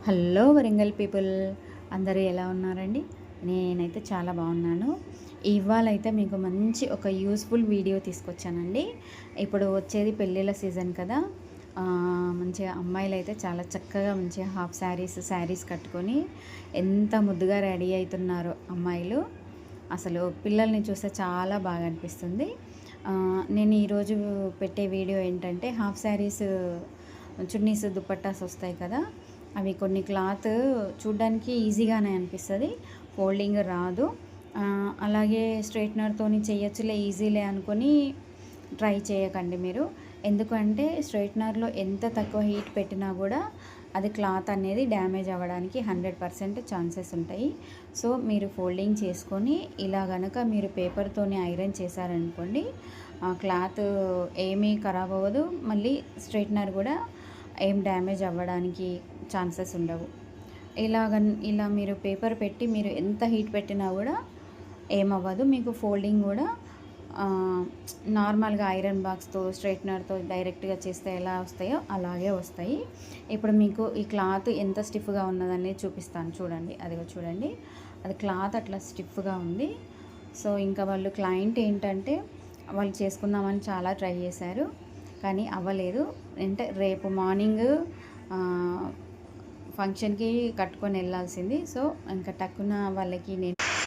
Hello Warangal people, అందరూ ఎలా ఉన్నారండి? నేనైతే చాలా బాగున్నాను. ఇవాళైతే మీకు మంచి ఒక యూస్ఫుల్ వీడియో తీసుకొచ్చానండి. ఇప్పుడు వచ్చేది పెళ్ళిళ్ళ సీజన్ కదా. మంచిగా అమ్మాయిలు అయితే చాలా చక్కగా మంచిగా హాఫ్ శారీస్ కట్టుకొని ఎంత ముద్దుగా రెడీ అవుతున్నారో అమ్మాయిలు. అసలు పిల్లల్ని చూస్తే చాలా బాగా అనిపిస్తుంది. నేను ఈరోజు పెట్టే వీడియో ఏంటంటే హాఫ్ శారీస్, చున్నీస్, దుపట్టాస్ వస్తాయి కదా. అవి కొన్ని క్లాత్ చూడ్డానికి ఈజీగానే అనిపిస్తుంది, ఫోల్డింగ్ రాదు. అలాగే స్ట్రైట్నర్తోని చేయొచ్చులే, ఈజీలే అనుకొని ట్రై చేయకండి మీరు. ఎందుకంటే స్ట్రైట్నర్లో ఎంత తక్కువ హీట్ పెట్టినా కూడా అది క్లాత్ అనేది డ్యామేజ్ అవ్వడానికి 100% ఛాన్సెస్ ఉంటాయి. సో మీరు ఫోల్డింగ్ చేసుకొని ఇలా గనక మీరు పేపర్తోని ఐరన్ చేశారనుకోండి, క్లాత్ ఏమీ ఖరాబ్ అవ్వదు, మళ్ళీ స్ట్రైట్నర్ కూడా ఏం డ్యామేజ్ అవ్వడానికి ఛాన్సెస్ ఉండవు. ఇలా మీరు పేపర్ పెట్టి మీరు ఎంత హీట్ పెట్టినా కూడా ఏమవ్వదు. మీకు ఫోల్డింగ్ కూడా నార్మల్గా ఐరన్ బాక్స్తో స్ట్రైట్నర్తో డైరెక్ట్గా చేస్తే ఎలా వస్తాయో అలాగే వస్తాయి. ఇప్పుడు మీకు ఈ క్లాత్ ఎంత స్టిఫ్గా ఉన్నదనేది చూపిస్తాను చూడండి. అదిగో చూడండి, అది క్లాత్ అట్లా స్టిఫ్గా ఉంది. సో ఇంకా వాళ్ళు క్లయింట్ ఏంటంటే వాళ్ళు చేసుకుందామని చాలా ట్రై చేశారు, కానీ అవ్వలేదు. అంటే రేపు మార్నింగ్ ఫంక్షన్కి కట్టుకొని వెళ్ళాల్సింది. సో ఇంకా టక్కున వాళ్ళకి నేను